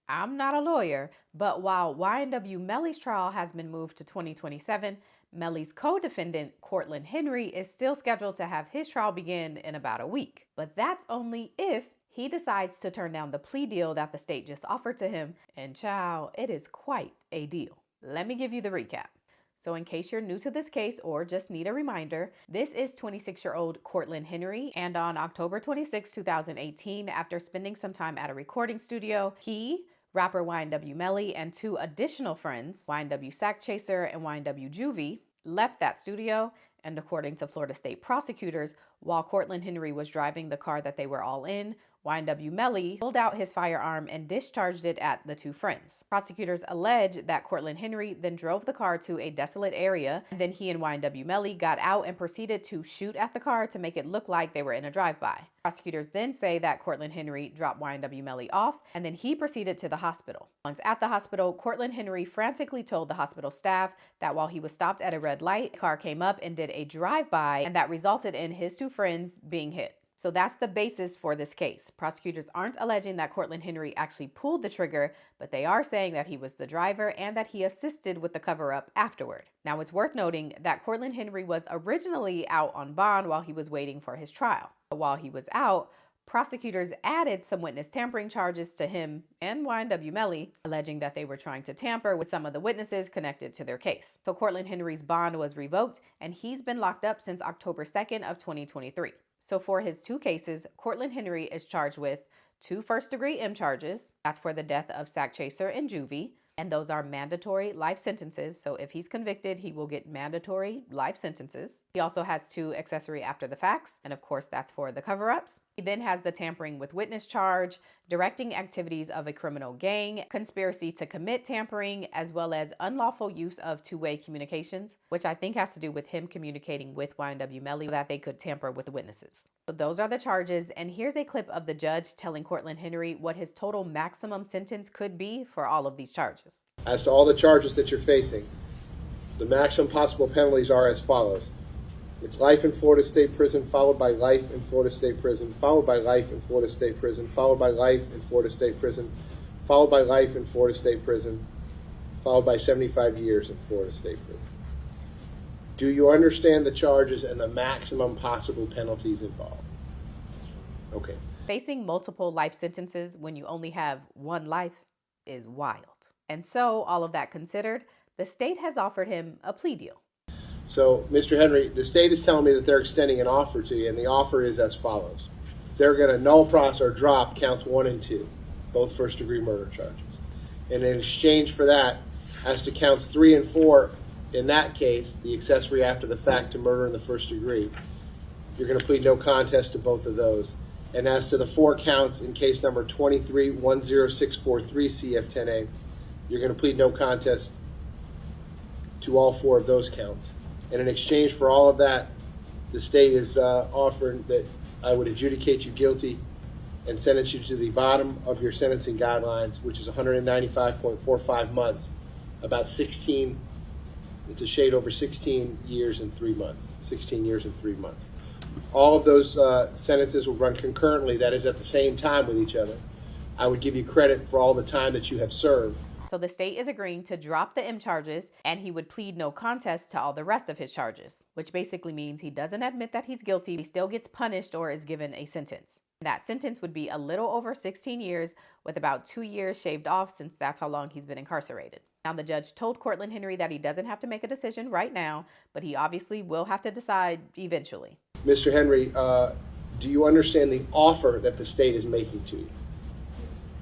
I'm not a lawyer, but while YNW Melly's trial has been moved to 2027, Melly's co-defendant, Cortland Henry, is still scheduled to have his trial begin in about a week. But that's only if he decides to turn down the plea deal that the state just offered to him. And child, it is quite a deal. Let me give you the recap. So in case you're new to this case or just need a reminder, this is 26-year-old Cortland Henry, and on October 26, 2018, after spending some time at a recording studio, he, rapper YNW Melly, and two additional friends, YNW Sack Chaser and YNW Juvie, left that studio. And according to Florida state prosecutors, while Cortland Henry was driving the car that they were all in, YNW Melly pulled out his firearm and discharged it at the two friends. Prosecutors allege that Cortland Henry then drove the car to a desolate area, and then he and YNW Melly got out and proceeded to shoot at the car to make it look like they were in a drive-by. Prosecutors then say that Cortland Henry dropped YNW Melly off, and then he proceeded to the hospital. Once at the hospital, Cortland Henry frantically told the hospital staff that while he was stopped at a red light, a car came up and did a drive-by, and that resulted in his two friends being hit. So that's the basis for this case. Prosecutors aren't alleging that Cortland Henry actually pulled the trigger, but they are saying that he was the driver and that he assisted with the cover-up afterward. Now, it's worth noting that Cortland Henry was originally out on bond while he was waiting for his trial. But while he was out, prosecutors added some witness tampering charges to him and YNW Melly, alleging that they were trying to tamper with some of the witnesses connected to their case. So Cortland Henry's bond was revoked, and he's been locked up since October 2nd of 2023. So for his two cases, Cortland Henry is charged with 2 first-degree M charges. That's for the death of Sack Chaser and Juvie. And those are mandatory life sentences. So if he's convicted, he will get mandatory life sentences. He also has 2 accessory after the facts. And of course, that's for the cover-ups. He then has the tampering with witness charge, directing activities of a criminal gang, conspiracy to commit tampering, as well as unlawful use of two-way communications, which I think has to do with him communicating with YNW Melly that they could tamper with the witnesses. So those are the charges, and here's a clip of the judge telling Cortland Henry what his total maximum sentence could be for all of these charges. As to all the charges that you're facing, the maximum possible penalties are as follows. It's life in Florida State Prison, followed by life in Florida State Prison, followed by life in Florida State Prison, followed by life in Florida State Prison, followed by life in Florida State Prison, followed by 75 years in Florida State Prison. Do you understand the charges and the maximum possible penalties involved? Okay. Facing multiple life sentences when you only have one life is wild. And so, all of that considered, the state has offered him a plea deal. So, Mr. Henry, the state is telling me that they're extending an offer to you, and the offer is as follows. They're going to null process or drop counts 1 and 2, both first-degree murder charges. And in exchange for that, as to counts 3 and 4, in that case, the accessory after the fact to murder in the first degree, you're going to plead no contest to both of those. And as to the 4 counts in case number 2310643 CF10A, you're going to plead no contest to all 4 of those counts. And in exchange for all of that, the state is offering that I would adjudicate you guilty and sentence you to the bottom of your sentencing guidelines, which is 195.45 months, about 16, it's a shade over 16 years and 3 months, 16 years and 3 months. All of those sentences will run concurrently, that is at the same time with each other. I would give you credit for all the time that you have served. So the state is agreeing to drop the M charges, and he would plead no contest to all the rest of his charges, which basically means he doesn't admit that he's guilty. He still gets punished or is given a sentence. That sentence would be a little over 16 years with about 2 years shaved off, since that's how long he's been incarcerated. Now, the judge told Cortland Henry that he doesn't have to make a decision right now, but he obviously will have to decide eventually. Mr. Henry, do you understand the offer that the state is making to you?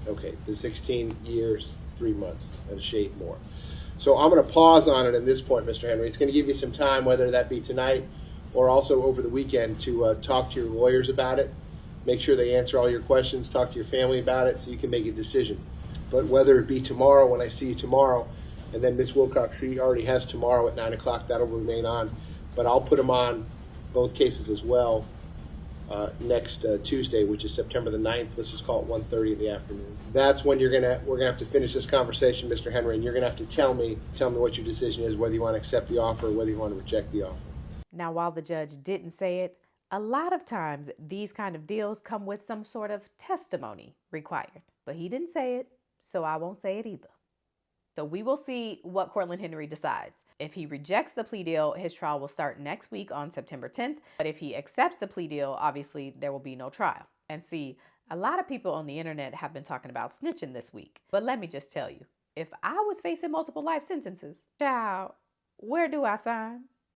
Okay, the 16 years, 3 months, and a shade more. So I'm going to pause on it at this point, Mr. Henry. It's going to give you some time, whether that be tonight or also over the weekend, to talk to your lawyers about it, make sure they answer all your questions, talk to your family about it so you can make a decision. But whether it be tomorrow, when I see you tomorrow, and then Ms. Wilcox, she already has tomorrow at 9 o'clock, that'll remain on. But I'll put them on both cases as well next Tuesday, which is September the 9th. Let's just call it 1:30 in the afternoon. That's when we're gonna have to finish this conversation, Mr. Henry, and you're gonna have to tell me what your decision is, whether you want to accept the offer or whether you want to reject the offer. Now, while the judge didn't say it, a lot of times these kind of deals come with some sort of testimony required, but he didn't say it, so I won't say it either. So we will see what Cortland Henry decides. If he rejects the plea deal, his trial will start next week on September 10th. But if he accepts the plea deal, obviously there will be no trial. And see, a lot of people on the internet have been talking about snitching this week. But let me just tell you, if I was facing multiple life sentences, child, where do I sign?